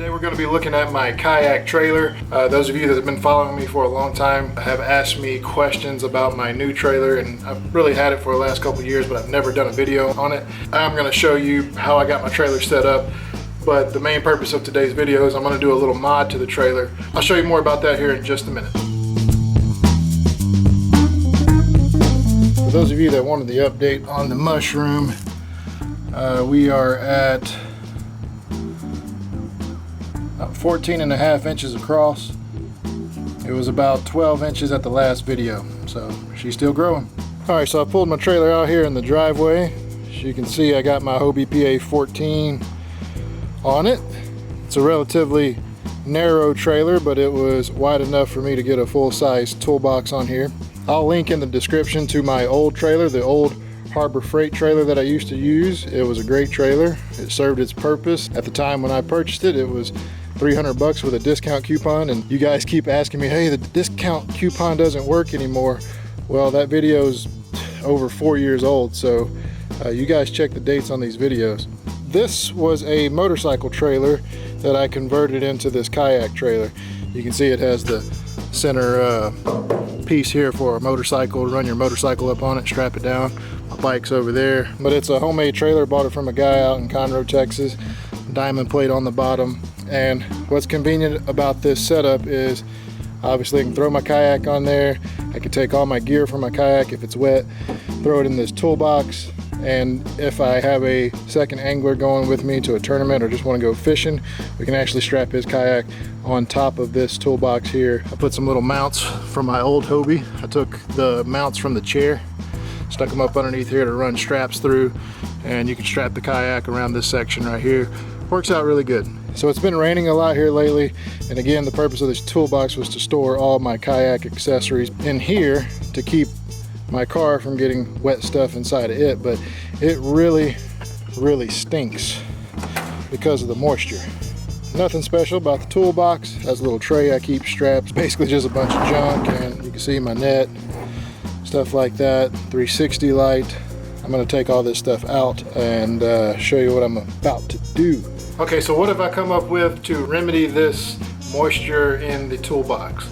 Today we're going to be looking at my kayak trailer. Those of you that have been following me for a long time have asked me questions about my new trailer, and I've really had it for the last couple of years, but I've never done a video on it. I'm going to show you how I got my trailer set up, but the main purpose of today's video is I'm going to do a little mod to the trailer. I'll show you more about that here in just a minute. For those of you that wanted the update on the mushroom, we are at 14.5 inches across. It was about 12 inches at the last video, so she's still growing. All right, so I pulled my trailer out here in the driveway. As you can see, I got my Hobie Kayak 14 on it. It's a relatively narrow trailer, but it was wide enough for me to get a full-size toolbox on here. I'll link in the description to my old trailer, the old Harbor Freight trailer that I used to use. It was a great trailer. It served its purpose. At the time when I purchased it, it was 300 bucks with a discount coupon, and you guys keep asking me, hey, the discount coupon doesn't work anymore. Well, that video's over 4 years old, so you guys check the dates on these videos. This was a motorcycle trailer that I converted into this kayak trailer. You can see it has the center piece here for a motorcycle, run your motorcycle up on it, strap it down. My bike's over there, but it's a homemade trailer. Bought it from a guy out in Conroe, Texas. Diamond plate on the bottom. And what's convenient about this setup is obviously I can throw my kayak on there. I can take all my gear from my kayak if it's wet, throw it in this toolbox, and if I have a second angler going with me to a tournament or just want to go fishing, we can actually strap his kayak on top of this toolbox here. I put some little mounts from my old Hobie. I took the mounts from the chair, stuck them up underneath here to run straps through, and you can strap the kayak around this section right here. Works out really good. So it's been raining a lot here lately, and again, the purpose of this toolbox was to store all my kayak accessories in here to keep my car from getting wet stuff inside of it, but it really stinks because of the moisture. Nothing special about the toolbox. It has a little tray I keep straps, basically just a bunch of junk, and you can see my net, stuff like that, 360 light. I'm gonna take all this stuff out and show you what I'm about to do. Okay, so what have I come up with to remedy this moisture in the toolbox?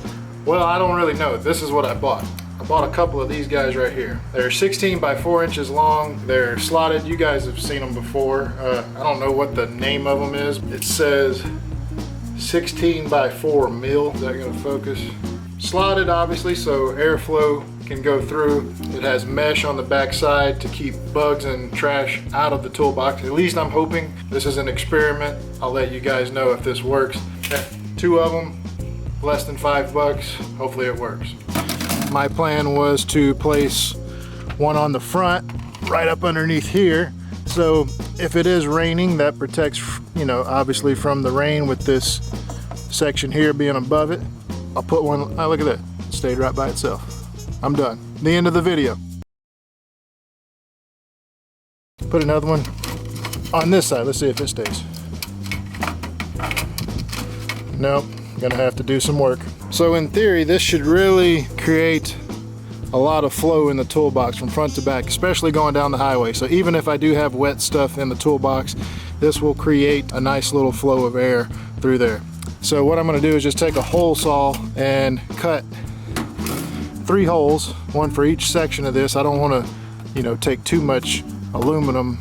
Well, I don't really know. This is what I bought. I bought a couple of these guys right here. They're 16 by 4 inches long. They're slotted. You guys have seen them before. I don't know what the name of them is. It says 16 by 4 mil. Is that gonna focus? Slotted, obviously, so airflow can go through. It has mesh on the back side to keep bugs and trash out of the toolbox. At least I'm hoping. This is an experiment. I'll let you guys know if this works. Two of them, less than $5. Hopefully it works. My plan was to place one on the front, right up underneath here. So if it is raining, that protects, you know, obviously from the rain with this section here being above it. I'll put one, oh, look at that, it stayed right by itself. I'm done. The end of the video. Put another one on this side. Let's see if it stays. Nope, gonna have to do some work. So in theory, this should really create a lot of flow in the toolbox from front to back, especially going down the highway. So even if I do have wet stuff in the toolbox, this will create a nice little flow of air through there. So what I'm gonna do is just take a hole saw and cut 3 holes, one for each section of this. I don't want to, you know, take too much aluminum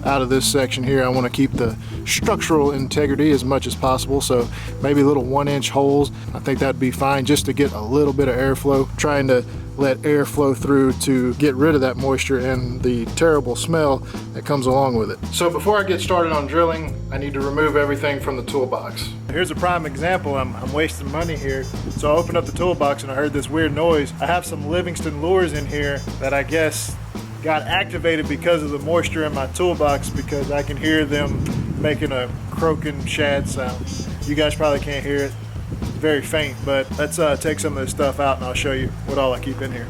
out of this section here. I want to keep the structural integrity as much as possible, so maybe little 1-inch holes. I think that'd be fine just to get a little bit of airflow, trying to let air flow through to get rid of that moisture and the terrible smell that comes along with it. So before I get started on drilling, I need to remove everything from the toolbox. Here's a prime example. I'm wasting money here. So I opened up the toolbox and I heard this weird noise. I have some Livingston lures in here that I guess got activated because of the moisture in my toolbox, because I can hear them making a croaking shad sound. You guys probably can't hear it. Very faint, but let's take some of this stuff out and I'll show you what all I keep in here.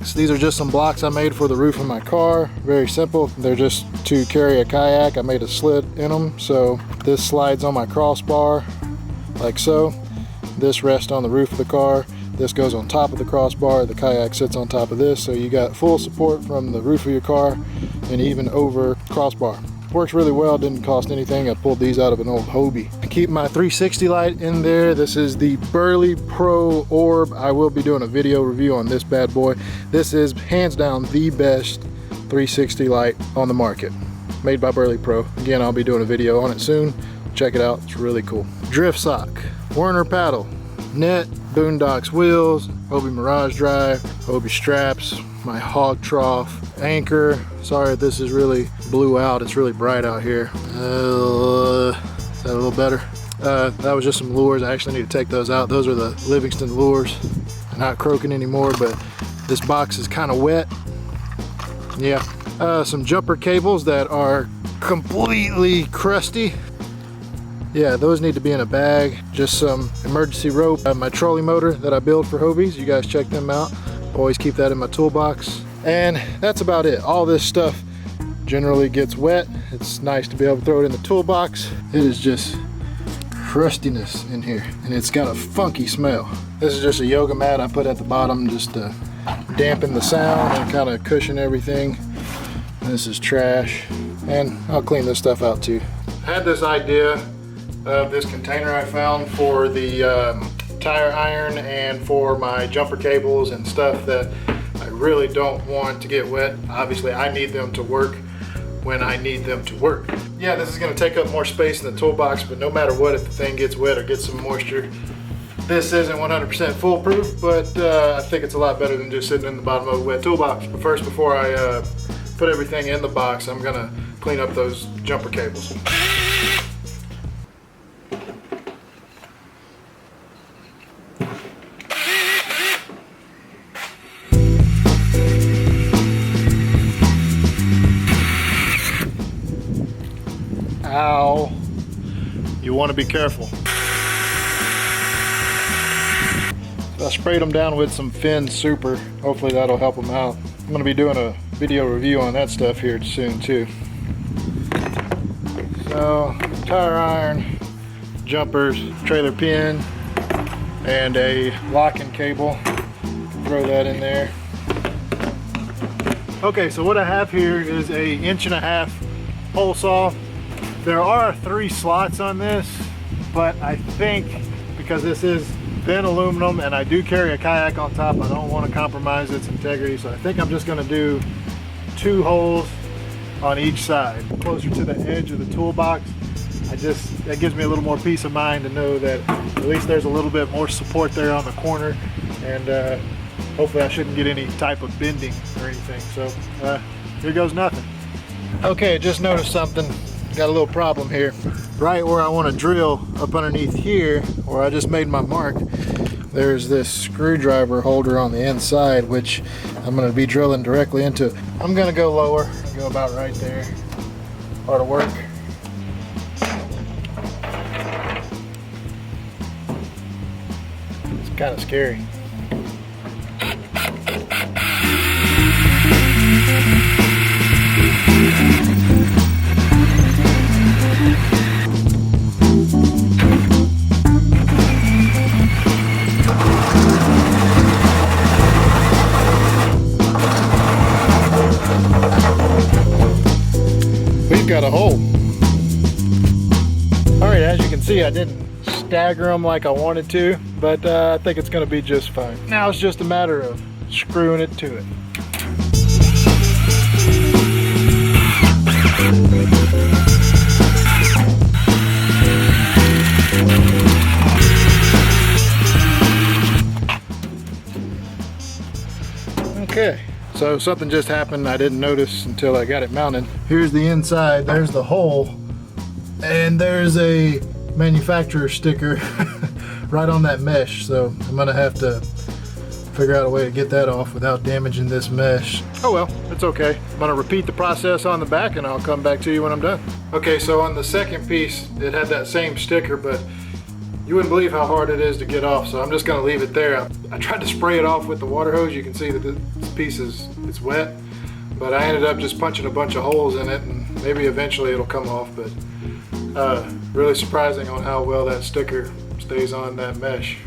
So these are just some blocks I made for the roof of my car. Very simple. They're just to carry a kayak. I made a slit in them, so this slides on my crossbar like so. This rests on the roof of the car. This goes on top of the crossbar. The kayak sits on top of this, so you got full support from the roof of your car and even over crossbar. Works really well, didn't cost anything. I pulled these out of an old Hobie. I keep my 360 light in there. This is the Burley Pro Orb. I will be doing a video review on this bad boy. This is hands down the best 360 light on the market, made by Burley Pro. Again, I'll be doing a video on it soon. Check it out, it's really cool. Drift sock, Werner paddle, net, Boondocks wheels, Hobie Mirage drive, Hobie straps, my hog trough, anchor. Sorry if this is really blew out, it's really bright out here. Is that a little better? That was just some lures. I actually need to take those out. Those are the Livingston lures. They're not croaking anymore, but this box is kind of wet. Yeah, some jumper cables that are completely crusty. Yeah, those need to be in a bag. Just some emergency rope. My trolley motor that I build for Hobies. You guys check them out. Always keep that in my toolbox. And that's about it. All this stuff generally gets wet. It's nice to be able to throw it in the toolbox. It is just crustiness in here, and it's got a funky smell. This is just a yoga mat I put at the bottom just to dampen the sound and kind of cushion everything. This is trash, and I'll clean this stuff out too. I had this idea of this container I found for the tire iron and for my jumper cables and stuff that I really don't want to get wet. Obviously I need them to work when I need them to work. Yeah, this is going to take up more space in the toolbox, but no matter what, if the thing gets wet or gets some moisture, this isn't 100% foolproof, but I think it's a lot better than just sitting in the bottom of a wet toolbox. But first, before I put everything in the box, I'm going to clean up those jumper cables. Ow. You want to be careful. So I sprayed them down with some Finn Super. Hopefully that'll help them out. I'm going to be doing a video review on that stuff here soon too. So, tire iron, jumpers, trailer pin, and a locking cable. Throw that in there. Okay, so what I have here is a 1.5" hole saw. There are 3 slots on this, but I think because this is thin aluminum and I do carry a kayak on top, I don't want to compromise its integrity, so I think I'm just going to do 2 holes on each side, closer to the edge of the toolbox. That gives me a little more peace of mind to know that at least there's a little bit more support there on the corner, and hopefully I shouldn't get any type of bending or anything. So here goes nothing. Okay, just noticed something. Got a little problem here. Right where I want to drill up underneath here, where I just made my mark, there's this screwdriver holder on the inside, which I'm going to be drilling directly into. I'm going to go lower, go about right there. Ought to work. It's kind of scary. Got a hole. Alright, as you can see, I didn't stagger them like I wanted to, but I think it's going to be just fine. Now it's just a matter of screwing it to it. Okay. So something just happened I didn't notice until I got it mounted. Here's the inside, there's the hole, and there's a manufacturer sticker right on that mesh. So I'm gonna have to figure out a way to get that off without damaging this mesh. Oh well, it's okay. I'm gonna repeat the process on the back and I'll come back to you when I'm done. Okay, so on the second piece, it had that same sticker, but you wouldn't believe how hard it is to get off, so I'm just gonna leave it there. I tried to spray it off with the water hose. You can see that this piece it's wet, but I ended up just punching a bunch of holes in it, and maybe eventually it'll come off, but really surprising on how well that sticker stays on that mesh.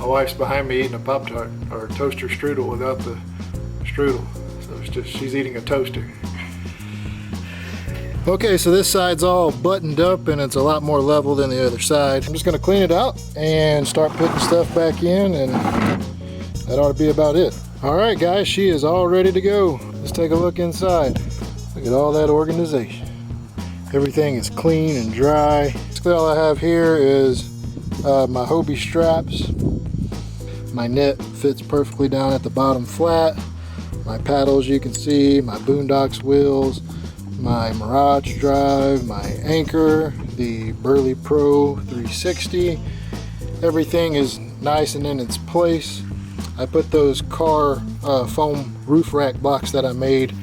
wife's behind me eating a Pop-Tart, or a toaster strudel without the strudel. So it's just, she's eating a toaster. Okay, so this side's all buttoned up and it's a lot more level than the other side. I'm just gonna clean it out and start putting stuff back in, and that ought to be about it. All right, guys, she is all ready to go. Let's take a look inside. Look at all that organization. Everything is clean and dry. Basically all I have here is my Hobie straps. My net fits perfectly down at the bottom flat. My paddles, you can see, my Boondocks wheels, my Mirage drive, my anchor, the Burley Pro 360. Everything is nice and in its place. I put those car foam roof rack blocks that I made,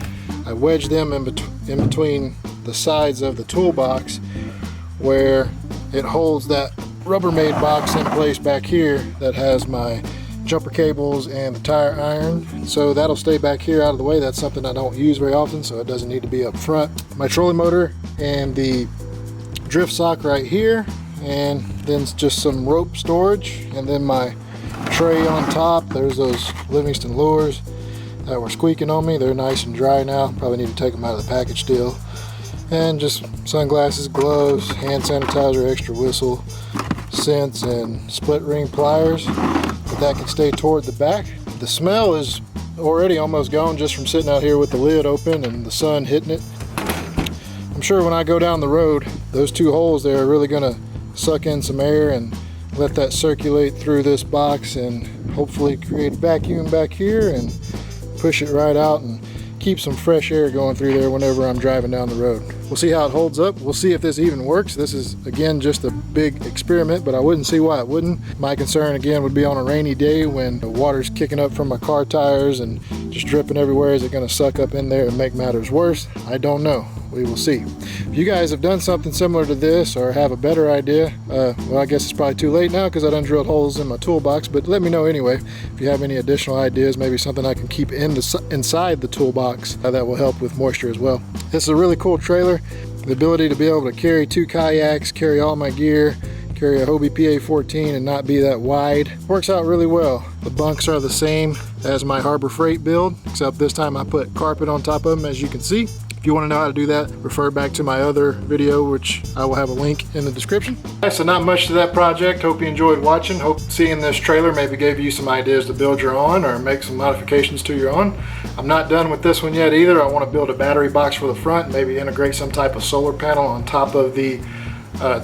I wedged them in between the sides of the toolbox where it holds that Rubbermaid box in place back here that has my jumper cables and the tire iron. So that'll stay back here out of the way. That's something I don't use very often, so it doesn't need to be up front. My trolling motor and the drift sock right here, and then just some rope storage, and then my tray on top. There's those Livingston lures that were squeaking on me. They're nice and dry now. Probably need to take them out of the package still. And just sunglasses, gloves, hand sanitizer, extra whistle, scents, and split ring pliers. But that can stay toward the back. The smell is already almost gone just from sitting out here with the lid open and the sun hitting it. I'm sure when I go down the road, those two holes there are really gonna suck in some air and let that circulate through this box and hopefully create a vacuum back here and push it right out and keep some fresh air going through there whenever I'm driving down the road. We'll see how it holds up. We'll see if this even works. This is, again, just a big experiment, but I wouldn't see why it wouldn't. My concern, again, would be on a rainy day when the water's kicking up from my car tires and just dripping everywhere. Is it gonna suck up in there and make matters worse? I don't know. We will see. If you guys have done something similar to this or have a better idea, well, I guess it's probably too late now because I done drilled holes in my toolbox, but let me know anyway if you have any additional ideas, maybe something I can keep inside the toolbox that will help with moisture as well. This is a really cool trailer. The ability to be able to carry 2 kayaks, carry all my gear, carry a Hobie PA14 and not be that wide. Works out really well. The bunks are the same as my Harbor Freight build, except this time I put carpet on top of them, as you can see. If you want to know how to do that, refer back to my other video, which I will have a link in the description. So not much to that project. Hope you enjoyed watching. Hope seeing this trailer maybe gave you some ideas to build your own or make some modifications to your own. I'm not done with this one yet either. I want to build a battery box for the front, maybe integrate some type of solar panel on top of the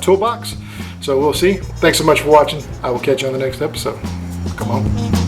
toolbox. So we'll see. Thanks so much for watching. I will catch you on the next episode. Come on.